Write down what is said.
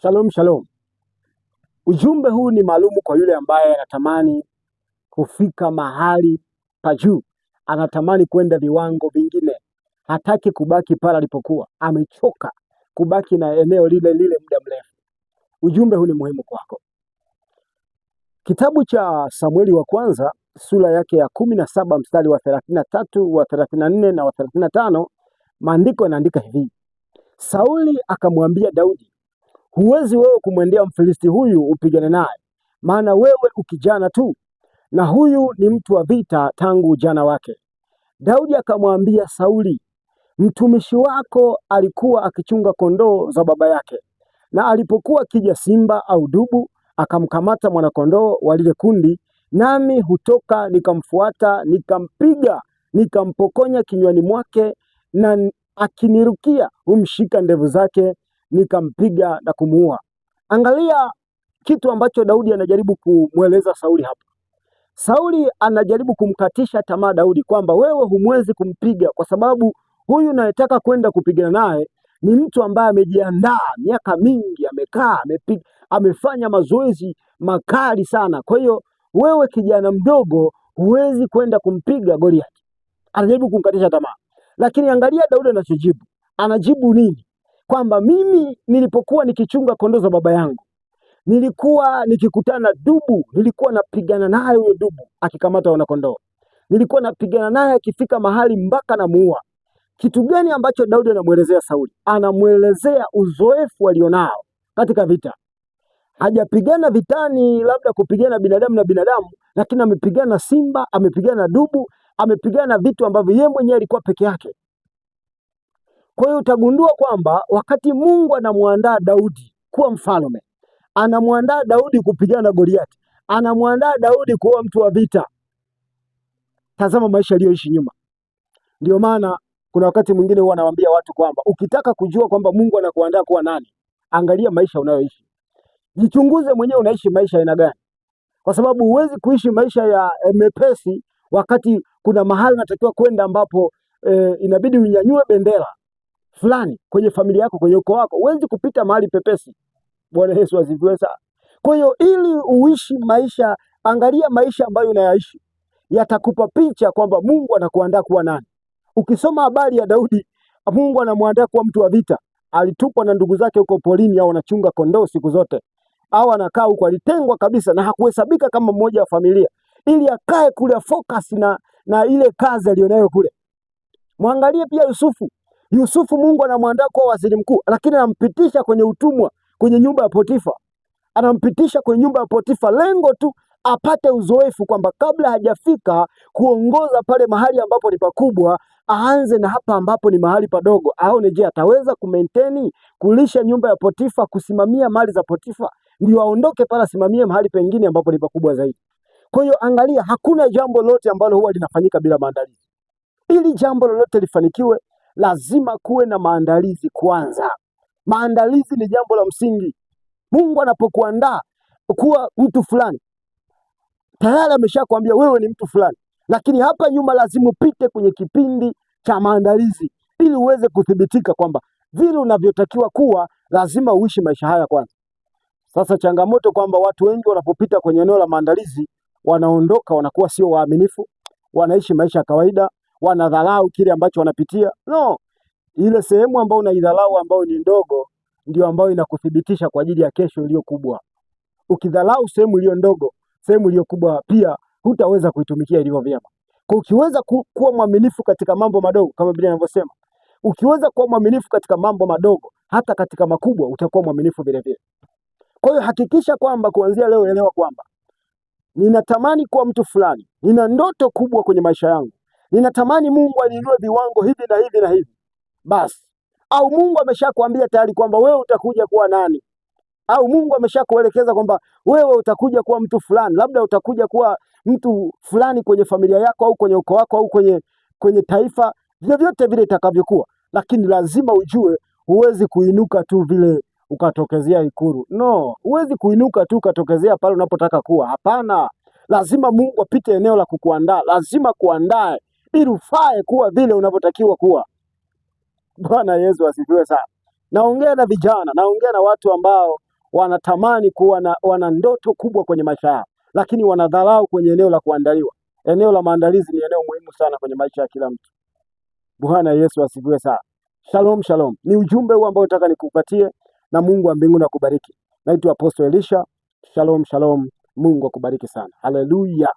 Shalom, shalom. Ujumbe huu ni maalumu kwa yule ambaye anatamani kufika mahali pa juu, anatamani kwenda viwango vingine, hataki kubaki pale alipokuwa, amechoka kubaki na eneo lile lile muda mrefu. Ujumbe huu ni muhimu kwako. Kitabu cha Samueli wa kwanza sura yake ya 17 mstari wa 33, wa 34 na wa 35, maandiko yanaandika hivi: Sauli akamwambia Daudi, huwezi wewe kumwendea Mfilisti huyu upigane naye, maana wewe ukijana tu, na huyu ni mtu wa vita tangu ujana wake. Daudi akamwambia Sauli, mtumishi wako alikuwa akichunga kondoo za baba yake, na alipokuwa kija simba au dubu, akamkamata mwanakondoo wa lile kundi, nami hutoka nikamfuata, nikampiga, nikampokonya kinywani mwake, na akinirukia humshika ndevu zake, nikampiga na kumuua. Angalia kitu ambacho Daudi anajaribu kumweleza Sauli hapa. Sauli anajaribu kumkatisha tamaa Daudi kwamba wewe humwezi kumpiga kwa sababu huyu unayetaka kwenda kupigana naye ni mtu ambaye amejiandaa miaka mingi, amekaa, amefanya mazoezi makali sana. Kwa hiyo wewe kijana mdogo huwezi kwenda kumpiga Goliath. Anajaribu kumkatisha tamaa. Lakini angalia Daudi anachojibu. Anajibu nini? Kwamba mimi nilipokuwa nikichunga kondoo za baba yangu, nilikuwa nikikutana dubu, nilikuwa napigana naye huyo dubu akikamata wana kondoo. Nilikuwa napigana naye akifika mahali mpaka namuua. Kitu gani ambacho Daudi anamuelezea Sauli? Anamuelezea uzoefu alionao katika vita. Hajapigana vitani labda kupigana binadamu na binadamu, lakini amepigana simba, amepigana dubu, amepigana vitu ambavyo yeye mwenyewe alikuwa peke yake. Kwa hiyo utagundua kwamba wakati Mungu anamuandaa Daudi kuwa mfalme, anamuandaa Daudi kupigana na Goliath, anamuandaa Daudi kuwa mtu wa vita, tazama maisha aliyoishi nyuma. Ndio maana kuna wakati mwingine huwa anawaambia watu kwamba ukitaka kujua kwamba Mungu anakuandaa kuwa nani, angalia maisha unayoishi. Jichunguze mwenyewe unaishi maisha aina gani. Kwa sababu huwezi kuishi maisha ya mepesi wakati kuna mahali unatakiwa kwenda ambapo inabidi unyanyue bendera fulani kwenye familia yako, kwenye ukoo wako. Huwezi kupita mahali pepesi. Bwana Yesu asifiwe sana. Kwa hiyo ili uishi maisha, angalia maisha ambayo unayaishi, yatakupa picha kwamba Mungu anakuandaa kuwa nani. Ukisoma habari ya Daudi, Mungu anamuandaa kuwa mtu wa vita. Alitupwa na ndugu zake huko porini, au anachunga kondoo siku zote, au anakaa huko, alitengwa kabisa na hakuhesabika kama mmoja wa familia, ili akae kule focus na ile kazi alionayo kule. Muangalie pia Yusufu Mungu anamwandaa kuwa waziri mkuu, lakini anampitisha kwenye utumwa, kwenye nyumba ya Potifa. Anampitisha kwenye nyumba ya Potifa, lengo tu apate uzoefu kwamba kabla hajafika kuongoza pale mahali ambapo ni pakubwa, aanze na hapa ambapo ni mahali padogo. Aone je, ataweza kumaintain kulisha nyumba ya Potifa, kusimamia mali za Potifa, ndio aondoke pale asimamie mahali pengine ambapo ni pakubwa zaidi. Kwa hiyo angalia, hakuna jambo lote ambalo huwa linafanyika bila maandalizi. Ili jambo lolote lifanikiwe, lazima kuwe na maandalizi kwanza. Maandalizi ni jambo la msingi. Mungu anapokuandaa kuwa mtu fulani, tayari ameshakwambia wewe ni mtu fulani, lakini hapa nyuma lazima upite kwenye kipindi cha maandalizi ili uweze kuthibitika kwamba vile unavyotakiwa kuwa, lazima uishi maisha haya kwanza. Sasa changamoto kwamba watu wengi wanapopita kwenye eneo la maandalizi, wanaondoka, wanakuwa sio waaminifu, wanaishi maisha ya kawaida, wanadharau kile ambacho wanapitia. No, ile sehemu ambayo unaidharau ambayo ni ndogo ndio ambayo inakuthibitisha kwa ajili ya kesho iliyo kubwa. Ukidharau sehemu iliyo ndogo, sehemu iliyo kubwa pia hutaweza kuitumikia ilivyo vyema. Kwa ukiweza kuwa mwaminifu katika mambo madogo, kama Biblia inavyosema, ukiweza kuwa mwaminifu katika mambo madogo, hata katika makubwa utakuwa mwaminifu vile vile. Kwa hiyo hakikisha kwamba kuanzia leo, elewa kwamba ninatamani kuwa mtu fulani, nina ndoto kubwa kwenye maisha yangu, ninatamani Mungu aniinue viwango hivi na hivi na hivi. Basi, au Mungu ameshakwambia tayari kwamba wewe utakuja kuwa nani, au Mungu ameshakuelekeza kwamba wewe utakuja kuwa mtu fulani, labda utakuja kuwa mtu fulani kwenye familia yako, au kwenye ukoo wako, au kwenye taifa, vyovyote vile itakavyokuwa. Lakini lazima ujue, huwezi kuinuka tu vile ukatokezea Ikulu. No, huwezi kuinuka tu ukatokezea pale unapotaka kuwa. Hapana, lazima Mungu apite eneo la kukuandaa, lazima kuandae ili ufae kuwa vile unavyotakiwa kuwa. Bwana Yesu asifiwe sana. Naongea na vijana, naongea na watu ambao wanatamani kuwa wana ndoto kubwa kwenye maisha yao, lakini wanadharau kwenye eneo la kuandaliwa. Eneo la maandalizi ni eneo muhimu sana kwenye maisha ya kila mtu. Bwana Yesu asifiwe sana. Shalom, shalom. Ni ujumbe huu ambao nataka nikupatie, na Mungu wa mbinguni akubariki. Naitwa Apostle Elisha. Shalom, shalom. Mungu akubariki sana. Haleluya.